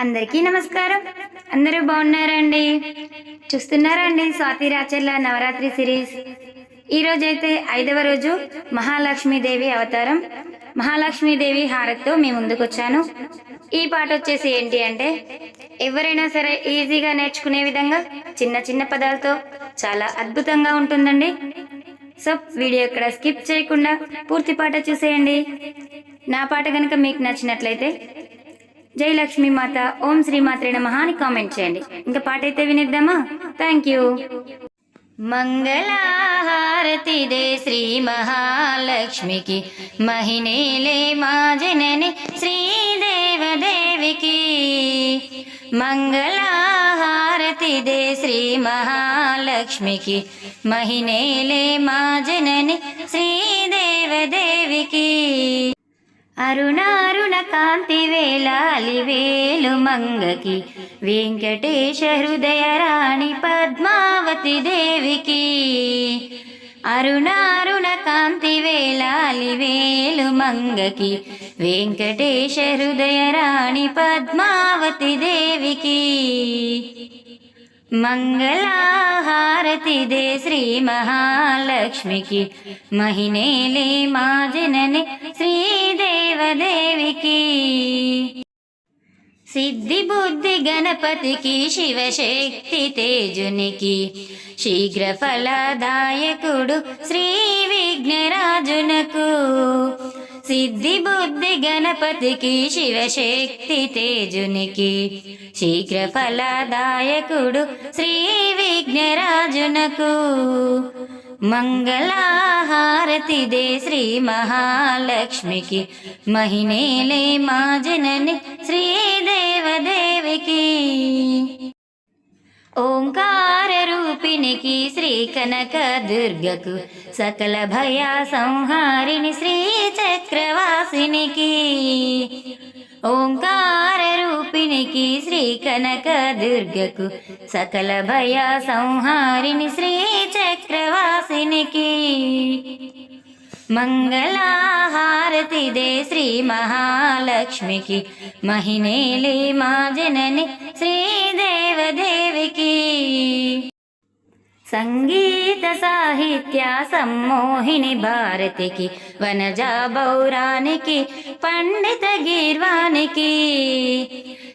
అందరికీ నమస్కారం. అందరూ బాగున్నారండి? చూస్తున్నారండి స్వాతి రాచర్ల నవరాత్రి సిరీస్. ఈ రోజైతే 5వ రోజు మహాలక్ష్మీదేవి అవతారం. మహాలక్ష్మీదేవి హారతితో మీ ముందుకు వచ్చాను. ఈ పాట వచ్చేసి ఏంటి అంటే, ఎవరైనా సరే ఈజీగా నేర్చుకునే విధంగా చిన్న చిన్న పదాలతో చాలా అద్భుతంగా ఉంటుందండి. సో వీడియో ఇక్కడ స్కిప్ చేయకుండా పూర్తి పాట చూసేయండి. నా పాట కనుక మీకు నచ్చినట్లయితే జై లక్ష్మీ మాత, ఓం శ్రీ మాత్రే నమః అని కామెంట్ చేయండి. ఇంకా పాట అయితే వినిద్దామా? Thank you. మంగళహారతి దే శ్రీ మహాలక్ష్మికి, మహినేలే మా జనని శ్రీదేవదేవికి. మంగళహారతి దే శ్రీ మహాలక్ష్మికి, మహినేలే మా జనని శ్రీదేవదేవికి. అరుణారుణ కాంతి వేలాలి వేలు మంగకి, వెంకటేశ హృదయ రాణి పద్మావతి దేవికి. అరుణారుణ కాంతి వేలాలి వేలు మంగకి, వెంకటేశ హృదయ రాణి పద్మావతి దేవికి. మంగళహారతి దే శ్రీ మహాలక్ష్మికి, మహినేలే మా జనని శ్రీదేవదేవికి. సిద్ధి బుద్ధి గణపతికి, శివశక్తి తేజునికి, శీఘ్ర ఫలదాయకుడు శ్రీ విఘ్నరాజునకు. సిద్ధి బుద్ధి గణపతికి, శివశక్తి తేజునికి, శీఘ్ర ఫలదాయకుడు శ్రీ విఘ్నరాజునకు. మంగళహారతి దే శ్రీ మహాలక్ష్మికి, మహినేలే మా జనని శ్రీదేవదేవికి. ఓంకార రూపిణికి, శ్రీ కనక దుర్గకు, సకల భయ సంహారిణి శ్రీ చక్రవాసినికి. ఓంకార రూపిణికి, శ్రీ కనక దుర్గకు, సకల భయ సంహారిణి శ్రీ చక్రవాసినికి. మంగళహారతి దే శ్రీ మహాలక్ష్మికి, మహినేలే మా జనని శ్రీదేవదేవికి. సంగీత సాహిత్య సమ్మోహిని భారతికి, వనజా బౌరానికి, పండిత గీర్వానికి.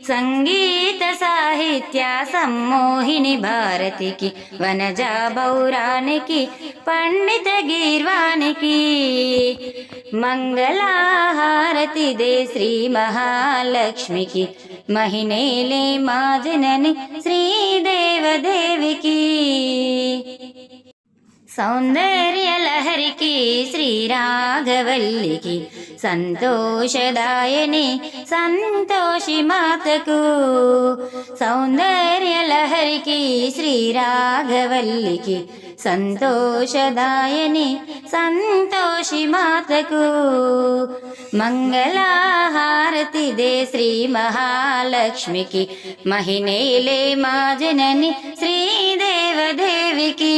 సంగీత సాహిత్య సమ్మోహిని భారతికి, వనజా బౌరానికి, పండిత గీర్వానికి. మంగళహారతి దే శ్రీ మహాలక్ష్మికి, మహినేలే మా జనని శ్రీదేవదేవికి. సౌందర్య లహరికి, శ్రీరాఘవల్లికి, సంతోషదాయని సంతోషి మాతకు. సౌందర్య లహరికి, శ్రీరాఘవల్లికి, సంతోషదాయని సంతోషి మాతకు. మంగళహారతి దే శ్రీ మహాలక్ష్మికి, మహినేలే మా జనని శ్రీదేవదేవికి.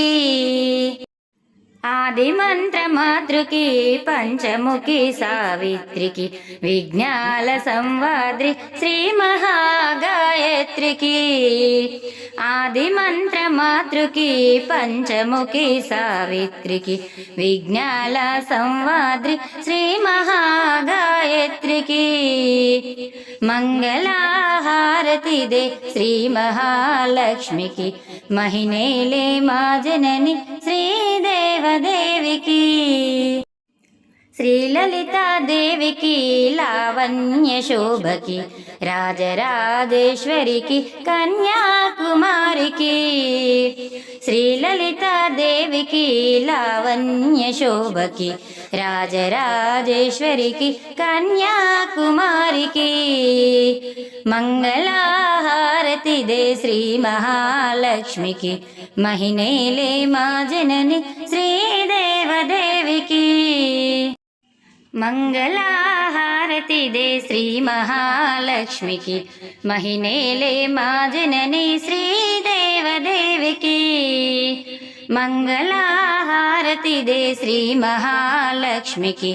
ఆది మంత్ర మాతృకి, పంచముఖి సావిత్రికి, విజ్ఞాల సంవాద్రి శ్రీ మహాగాయత్రికి. ఆది మంత్ర మాతృకి, పంచముఖి సావిత్రికి, విజ్ఞాల సంవాద్రి శ్రీ మహాగాయత్రికి. మంగళహారతి దే శ్రీ మహాలక్ష్మికి, మహినేలే మా జనని శ్రీదేవదేవికి. శ్రీలలితాదేవికి, లావణ్య శోభకి, రాజరాజేశ్వరికి, కన్యాకుమారికి. శ్రీలలితాదేవికి, లావణ్య శోభకి, రాజరాజేశ్వరికి, కన్యాకుమారికి. మంగళహారతి దే శ్రీ మహాలక్ష్మికి, మహినేలే మా జనని శ్రీదేవదేవికి. మంగళహారతి దే శ్రీ మహాలక్ష్మికి, మహినేలే మా జనని శ్రీదేవదేవికి. మంగళహారతి దే శ్రీ మహాలక్ష్మికి,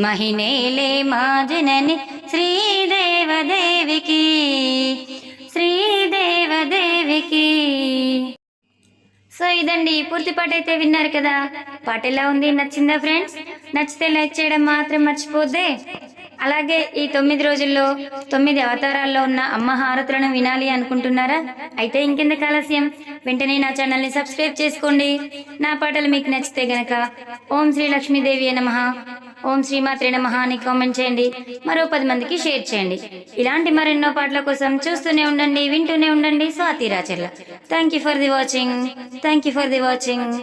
మహినేలే మా జనని శ్రీదేవదేవికి. దేకి. సో ఇదండి పూర్తి పాట అయితే విన్నారు కదా. పాట ఎలా ఉంది, నచ్చిందా ఫ్రెండ్స్? నచ్చితే లైక్ చేయడం మాత్రం మర్చిపోద్దే. అలాగే ఈ 9 రోజుల్లో 9 అవతారాల్లో ఉన్న అమ్మ హారతులను వినాలి అనుకుంటున్నారా? అయితే ఇంకెందుకు ఆలస్యం, వెంటనే నా ఛానల్ని సబ్స్క్రైబ్ చేసుకోండి. నా పాటలు మీకు నచ్చితే గనక ఓం శ్రీ లక్ష్మీదేవి నమః, ఓం శ్రీమాత్రే నమః అని కామెంట్ చేయండి. మరో 10 మందికి షేర్ చేయండి. ఇలాంటి మరెన్నో పాటల కోసం చూస్తూనే ఉండండి, వింటూనే ఉండండి Swathi Racharla. Thank you for the watching.